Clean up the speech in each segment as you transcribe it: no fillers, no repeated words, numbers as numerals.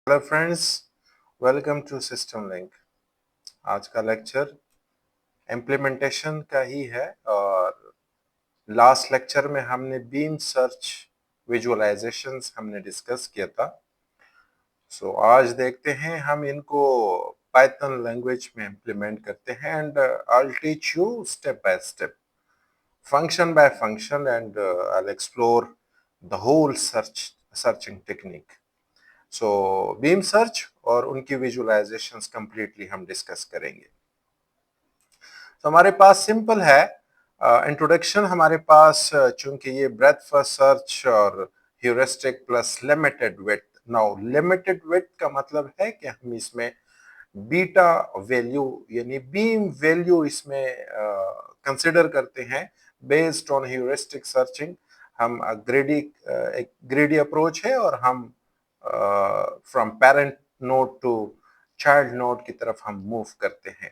Hello friends, welcome to system link. आज का lecture implementation का ही है और लास्ट लेक्चर में हमने बीम सर्च विजुअलाइजेशंस हमने डिस्कस किया था। आज देखते हैं हम इनको पाइथन लैंग्वेज में इम्प्लीमेंट करते हैं and I teach you step by step, function by function, and I'll explore the whole searching technique. Beam search और उनकी विजुअलाइजेशंस कंप्लीटली हम डिस्कस करेंगे। हमारे पास सिंपल है इंट्रोडक्शन। हमारे पास चूंकि ये ब्रेथ फर्स्ट सर्च और heuristic plus limited width. Now limited width का मतलब है कि हम इसमें बीटा वैल्यू यानी बीम वैल्यू इसमें कंसिडर करते हैं बेस्ड ऑन ह्यूरिस्टिक सर्चिंग। हम एक ग्रेडी अप्रोच है और हम from parent node to child node की तरफ हम मूव करते हैं।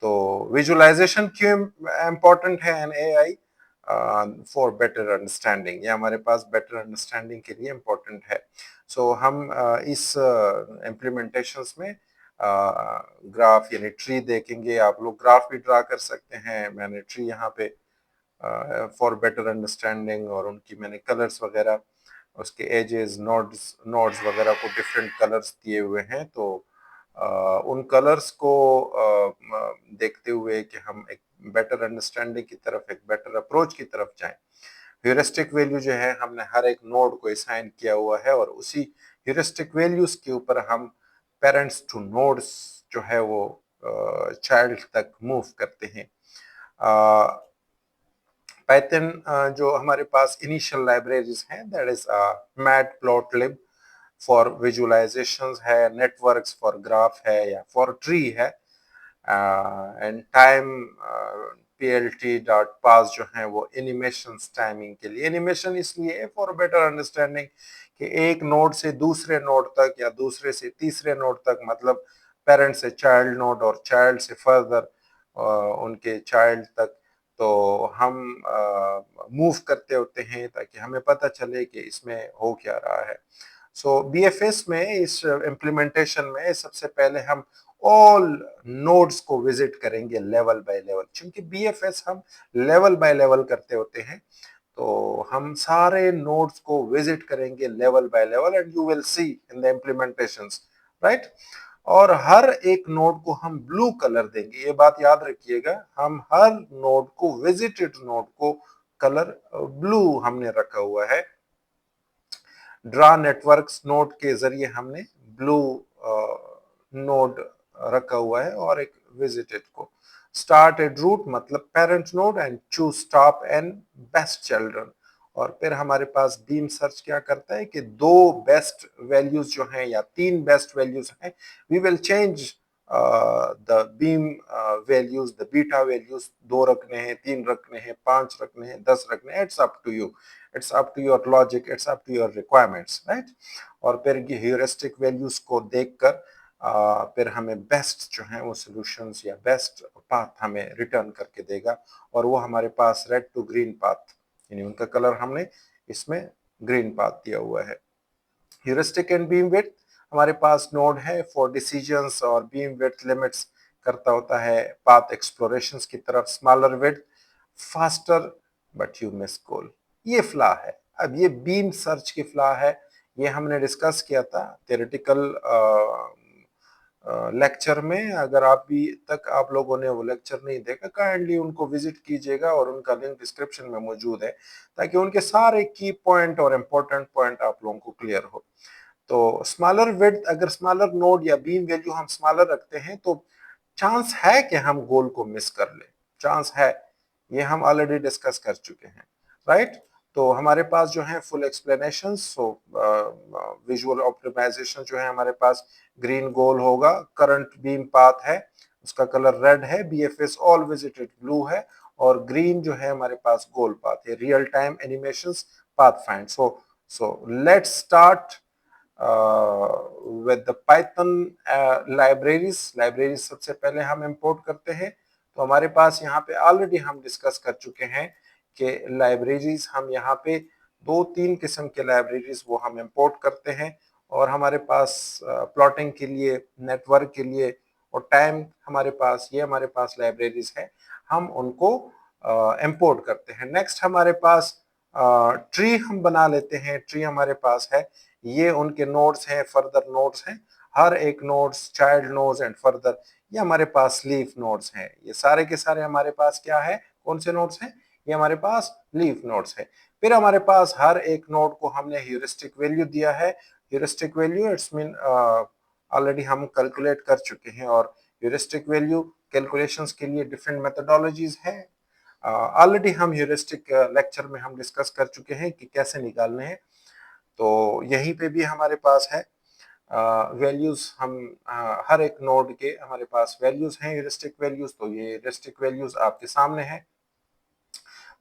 तो विजुअलाइजेशन क्यों इम्पोर्टेंट है in AI? For better understanding, ये हमारे पास बेटर अंडरस्टैंडिंग के लिए इम्पोर्टेंट है। हम इस इम्प्लीमेंटेशंस में ग्राफ यानी ट्री देखेंगे। आप लोग ग्राफ भी ड्रा कर सकते हैं, मैंने ट्री यहाँ पे फॉर बेटर अंडरस्टैंडिंग, और उनकी मैंने कलर्स वगैरह, उसके एजेस, नोड्स नोड्स वगैरह को डिफरेंट कलर्स दिए हुए हैं। तो उन कलर्स को देखते हुए कि हम एक बेटर अंडरस्टैंडिंग की तरफ, एक बेटर अप्रोच की तरफ जाएं। ह्यूरिस्टिक वैल्यू जो है हमने हर एक नोड को असाइन किया हुआ है और उसी ह्यूरिस्टिक वैल्यूज के ऊपर हम पेरेंट्स टू नोड्स जो है वो चाइल्ड तक मूव करते हैं। पाइथन जो हमारे पास इनिशियल लाइब्रेरीज हैं, that is matplotlib for visualisations है, नेटवर्क्स फॉर ग्राफ है या फॉर ट्री है, एंड टाइम पीएलटी डॉट पास जो है वो एनिमेशन टाइमिंग के लिए। एनिमेशन इसलिए फॉर बेटर अंडरस्टैंडिंग कि एक नोड से दूसरे नोड तक या दूसरे से तीसरे नोड तक, मतलब पेरेंट से चाइल्ड नोड और चाइल्ड से फर्दर उनके चाइल्ड तक, तो हम मूव करते होते हैं ताकि हमें पता चले कि इसमें हो क्या रहा है। बीएफएस में इस इम्प्लीमेंटेशन में सबसे पहले हम ऑल नोड्स को विजिट करेंगे लेवल बाय लेवल। क्योंकि बीएफएस हम लेवल बाय लेवल करते होते हैं, तो हम सारे नोड्स को विजिट करेंगे level by level, and you will see in the implementations, right. और हर एक नोड को हम ब्लू कलर देंगे, ये बात याद रखिएगा। हम हर नोड को, विजिटेड नोड को कलर ब्लू हमने रखा हुआ है। ड्रा नेटवर्क्स नोड के जरिए हमने ब्लू नोड रखा हुआ है और एक विजिटेड को। स्टार्ट एट रूट मतलब parent node, and choose stop and best children. और फिर हमारे पास बीम सर्च क्या करता है कि दो बेस्ट वैल्यूज जो हैं या तीन बेस्ट वैल्यूज हैं, we will change the beam values, the beta values. दो रखने हैं, तीन रखने हैं, पांच रखने हैं, 10 रखने हैं, it's up to you, it's up to your logic, it's up to your requirements, right. और फिर ये ह्यूरिस्टिक वैल्यूज को देखकर फिर हमें बेस्ट जो है वो सॉल्यूशंस या बेस्ट पाथ हमें रिटर्न करके देगा। और वो हमारे पास रेड टू ग्रीन पाथ, यानी उनका कलर हमने इसमें ग्रीन पाथ दिया हुआ है। ह्यूरिस्टिक एंड बीम विड्थ हमारे पास नोड है फॉर डिसीजंस, और बीम विड्थ लिमिट्स करता होता है पाथ एक्सप्लोरेशंस की तरफ। Smaller width faster but you miss goal, ये फ्ला है। अब ये बीम सर्च की फ्ला है, ये हमने डिस्कस किया था थ्योरेटिकल लेक्चर में। अगर आप भी तक आप लोगों ने वो लेक्चर नहीं देखा, काइंडली उनको विजिट कीजिएगा और उनका लिंक डिस्क्रिप्शन में मौजूद है, ताकि उनके सारे की पॉइंट और इम्पोर्टेंट पॉइंट आप लोगों को क्लियर हो। तो स्मॉलर विड्थ, अगर स्मॉलर नोड या बीम वैल्यू हम स्मॉलर रखते हैं तो चांस है कि हम गोल को मिस कर ले, चांस है। ये हम ऑलरेडी डिस्कस कर चुके हैं, राइट। तो हमारे पास जो है फुल एक्सप्लेनेशन। विजुअल ऑप्टिमाइजेशन जो है हमारे पास, ग्रीन गोल होगा, करंट बीम पाथ है, उसका कलर रेड है, बीएफएस ऑल विजिटेड ब्लू है, और ग्रीन जो है हमारे पास गोल पाथ है, real time animations path find. Let's start with the Python libraries सबसे पहले हम इंपोर्ट करते हैं। तो हमारे पास यहाँ पे ऑलरेडी हम डिस्कस कर चुके हैं कि लाइब्रेरीज हम यहाँ पे दो तीन किस्म के लाइब्रेरीज वो हम इंपोर्ट करते हैं। और हमारे पास प्लॉटिंग के लिए, नेटवर्क के लिए और टाइम हमारे पास, ये हमारे पास लाइब्रेरीज है, हम उनको इंपोर्ट करते हैं। नेक्स्ट हमारे पास ट्री हम बना लेते हैं। ट्री हमारे पास है, ये उनके नोड्स हैं, फर्दर नोड्स हैं, हर एक nodes, child nodes and further, ये हमारे पास लीफ नोड्स हैं। ये सारे के सारे हमारे पास क्या है, कौन से नोड्स हैं, ये हमारे पास लीफ नोड्स है। फिर हमारे पास हर एक नोड को हमने ह्यूरिस्टिक वैल्यू दिया है। Heuristic value it's mean already हम कैलकुलेट कर चुके हैं, और ह्यूरिस्टिक वैल्यू कैलकुलेशंस के लिए डिफरेंट मेथोडोलॉजीज हैं। ऑलरेडी हम ह्यूरिस्टिक लेक्चर में हम डिस्कस कर चुके हैं कि कैसे निकालने हैं, तो यहीं पे भी हमारे पास है वैल्यूज। हम हर एक नोड के हमारे पास वैल्यूज हैं, ह्यूरिस्टिक वैल्यूज, तो ये ह्यूरिस्टिक वैल्यूज आपके सामने है।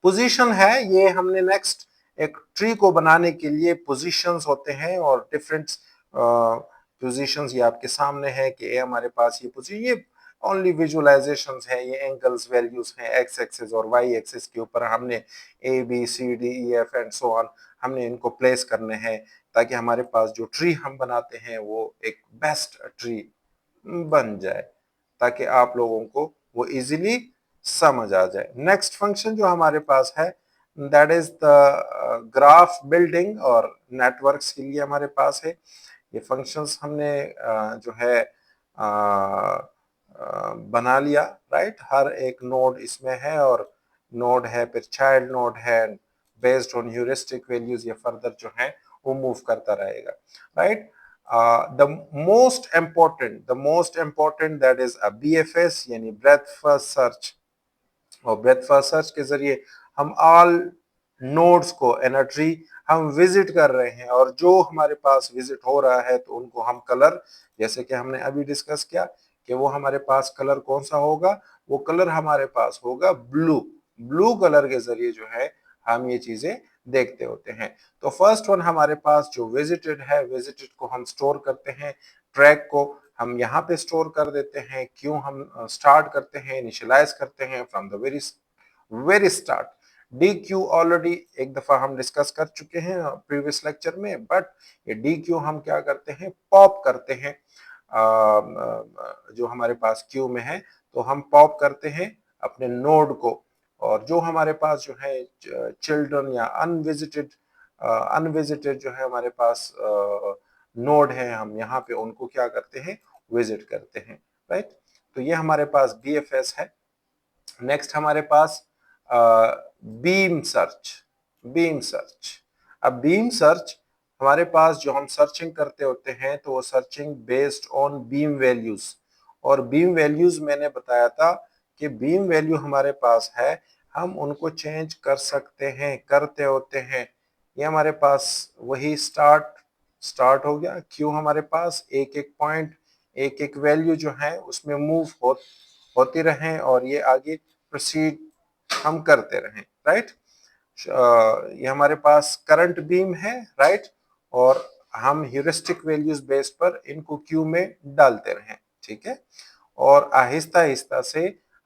पोजीशन है, ये हमने नेक्स्ट एक ट्री को बनाने के लिए पोजीशंस होते हैं और डिफरेंट पोजीशंस ये आपके सामने है कि ये हमारे पास ये पोजीशन, ये ओनली विजुअलाइजेशंस है, ये एंगल्स वैल्यूज हैं एक्स एक्सिस और वाई एक्सिस के ऊपर हमने A B C D E F and so on हमने इनको प्लेस करने हैं, ताकि हमारे पास जो ट्री हम बनाते हैं वो एक बेस्ट ट्री बन जाए, ताकि आप लोगों को वो इजीली समझ आ जाए। नेक्स्ट फंक्शन जो हमारे पास है that is the graph building, और नेटवर्क्स के लिए हमारे पास है ये फंक्शंस हमने जो है बना लिया, राइट। हर एक नोड इसमें है, और नोड है, फिर चाइल्ड नोड है, बेस्ड ऑन ह्यूरिस्टिक वैल्यूज ये फर्दर जो है वो मूव करता रहेगा, right. The most important that is a BFS यानी ब्रेथ फर्स्ट सर्च, और ब्रेथ फर्स्ट सर्च के जरिए हम ऑल नोड्स को इन अ ट्री हम विजिट कर रहे हैं, और जो हमारे पास विजिट हो रहा है तो उनको हम कलर, जैसे कि हमने अभी डिस्कस किया कि वो हमारे पास कलर कौन सा होगा, वो कलर हमारे पास होगा ब्लू। ब्लू कलर के जरिए जो है हम ये चीजें देखते होते हैं। तो फर्स्ट वन हमारे पास जो विजिटेड है, विजिटेड को हम स्टोर करते हैं, ट्रैक को हम यहाँ पे स्टोर कर देते हैं। क्यों हम स्टार्ट करते हैं, इनिशियलाइज करते हैं from the very start. D Q already एक दफा हम डिस्कस कर चुके हैं प्रीवियस लेक्चर में, बट ये डी क्यू हम क्या करते हैं, पॉप करते हैं। जो हमारे पास क्यू में है तो हम पॉप करते हैं अपने नोड को, और जो हमारे पास जो है चिल्ड्रन या अनविजिटेड जो है हमारे पास नोड है, हम यहाँ पे उनको क्या करते हैं, विजिट करते हैं, राइट। तो ये हमारे पास BFS है। नेक्स्ट हमारे पास बीम सर्च। बीम सर्च, अब बीम सर्च हमारे पास जो हम सर्चिंग करते होते हैं तो वो searching based on beam values, और बीम वैल्यूज मैंने बताया था कि बीम वैल्यू हमारे पास है, हम उनको चेंज कर सकते हैं, करते होते हैं। ये हमारे पास वही स्टार्ट हो गया, क्यों हमारे पास एक एक पॉइंट, एक एक वैल्यू जो है उसमें मूव होती रहें, और ये आगे प्रोसीड हम करते रहें, राइट। ये हमारे पास करंट बीम है, राइट, और हम ह्यूरिस्टिक वैल्यूज बेस पर इनको क्यू में डालते रहें, ठीक है, और आहिस्ता आहिस्ता से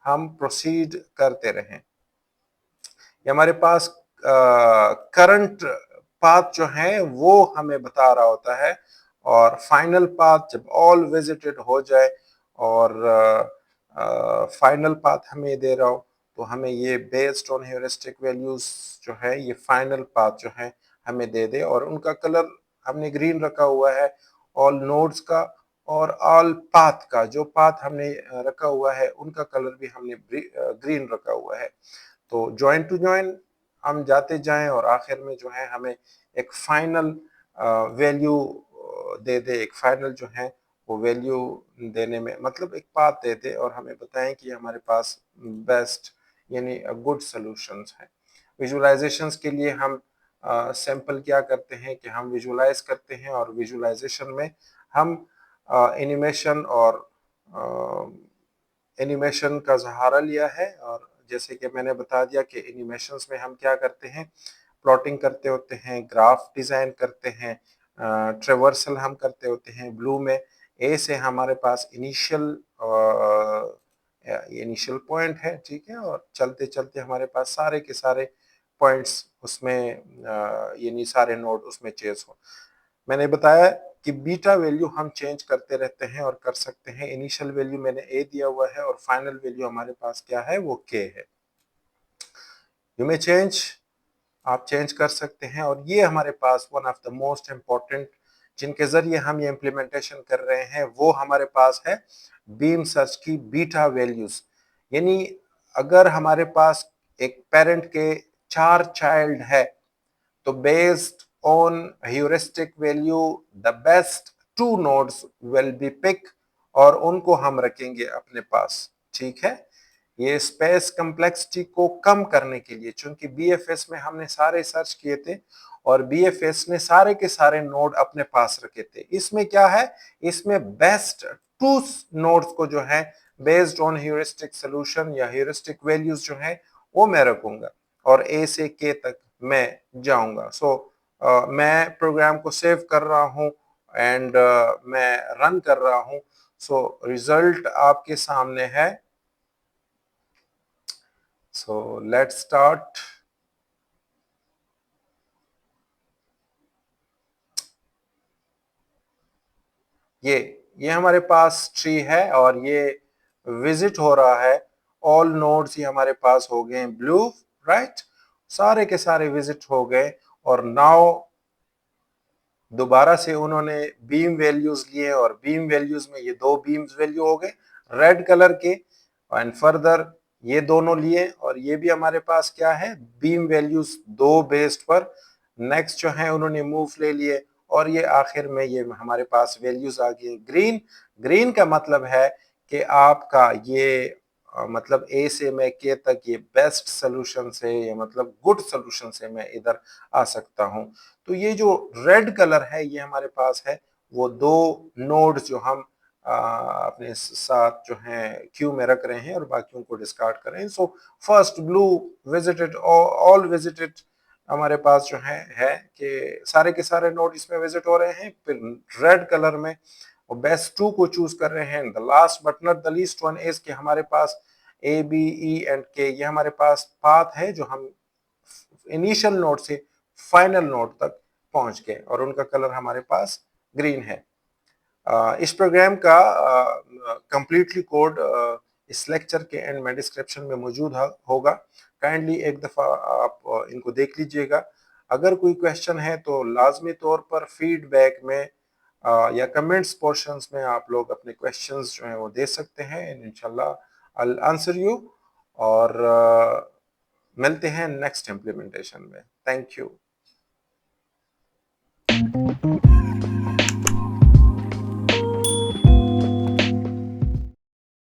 हम प्रोसीड करते रहें। ये हमारे पास करंट पाथ जो है वो हमें बता रहा होता है, और फाइनल पाथ जब ऑल विजिटेड हो जाए और फाइनल पाथ हमें दे रहा हो, तो हमें ये बेस्ड ऑन ह्यूरिस्टिक वैल्यूज जो है ये फाइनल पाथ जो है हमें दे दे, और उनका कलर हमने ग्रीन रखा हुआ है ऑल नोड्स का, और ऑल पाथ का जो पाथ हमने रखा हुआ है उनका कलर भी हमने ग्रीन रखा हुआ है। तो जॉइन टू जॉइन हम जाते जाएं, और आखिर में जो है हमें एक फाइनल वैल्यू दे दे, एक फाइनल जो है वो वैल्यू देने में मतलब एक पाथ दे दे, और हमें बताएं कि हमारे पास बेस्ट यानी गुड सॉल्यूशंस है। विजुअलाइजेशंस के लिए हम सैंपल क्या करते हैं कि हम विजुअलाइज करते हैं, और विजुअलाइजेशन में हम एनिमेशन और एनिमेशन का सहारा लिया है। और जैसे कि मैंने बता दिया कि एनिमेशंस में हम क्या करते हैं, प्लॉटिंग करते होते हैं, ग्राफ डिजाइन करते हैं, ट्रेवर्सल हम करते होते हैं। ब्लू में ए से हमारे पास इनिशियल पॉइंट है, ठीक है, और चलते चलते हमारे पास सारे के सारे पॉइंट्स उसमें यानी सारे नोड उसमें चेस हो। मैंने बताया कि बीटा वैल्यू हम चेंज करते रहते हैं और कर सकते हैं। इनिशियल वैल्यू मैंने ए दिया हुआ है और फाइनल वैल्यू हमारे पास क्या है, वो के है। यू मे चेंज, आप चेंज कर सकते हैं। और ये हमारे पास one of the most important जिनके जरिए हम ये इम्प्लीमेंटेशन कर रहे हैं, वो हमारे पास है बीम सर्च की बीटा वैल्यूज। यानी अगर हमारे पास एक पेरेंट के 4 चाइल्ड है, तो based on heuristic value the best 2 nodes will be pick और उनको हम रखेंगे अपने पास। ठीक है, ये स्पेस कम्प्लेक्सिटी को कम करने के लिए, चूंकि बीएफएस में हमने सारे सर्च किए थे और बीएफएस ने सारे के सारे नोड अपने पास रखे थे। इसमें क्या है, इसमें बेस्ट 2 नोड्स को जो है बेस्ड ऑन ह्यूरिस्टिक सोल्यूशन या ह्यूरिस्टिक वैल्यूज जो है वो मैं रखूंगा और ए से के तक मैं जाऊंगा। सो मैं प्रोग्राम को सेव कर रहा हूं एंड मैं रन कर रहा हूं। सो रिजल्ट आपके सामने है। So let's start. ये हमारे पास ट्री है और ये विजिट हो रहा है। ऑल नोड्स ये हमारे पास हो गए ब्लू, राइट, सारे के सारे विजिट हो गए। और नाउ दोबारा से उन्होंने बीम वैल्यूज लिए और बीम वैल्यूज में ये 2 बीम्स वैल्यू हो गए रेड कलर के, एंड फर्दर ये दोनों लिए और ये भी हमारे पास क्या है, बीम वैल्यूज 2 बेस्ड पर। नेक्स्ट जो है उन्होंने मूव ले लिए और ये आखिर में ये हमारे पास वैल्यूज आ गई ग्रीन। ग्रीन का मतलब है कि आपका ये मतलब ए से मैं के तक ये बेस्ट सोल्यूशन से या मतलब गुड सोल्यूशन से मैं इधर आ सकता हूं। तो ये जो रेड कलर है ये हमारे पास है वो 2 नोड्स जो हम अपने साथ जो है क्यू में रख रहे हैं और बाकियों को डिस्कार्ड कर रहे हैं। So first blue visited, all visited हमारे पास जो है कि सारे के सारे नोड इसमें विजिट हो रहे हैं। फिर रेड कलर में और बेस्ट 2 को चूज कर रहे हैं। The last but not the least one is कि हमारे पास ए बी ई एंड के ये हमारे पास पाथ है जो हम इनिशियल नोड से फाइनल नोड तक पहुंच गए और उनका कलर हमारे पास ग्रीन है। इस प्रोग्राम का कंप्लीटली कोड इस लेक्चर के एंड में डिस्क्रिप्शन में मौजूद होगा। काइंडली एक दफ़ा आप इनको देख लीजिएगा। अगर कोई क्वेश्चन है तो लाजमी तौर पर फीडबैक में या कमेंट्स पोर्शंस में आप लोग अपने क्वेश्चंस जो हैं वो दे सकते हैं। इंशाल्लाह आई विल आंसर यू और मिलते हैं नेक्स्ट इम्प्लीमेंटेशन में। Thank you.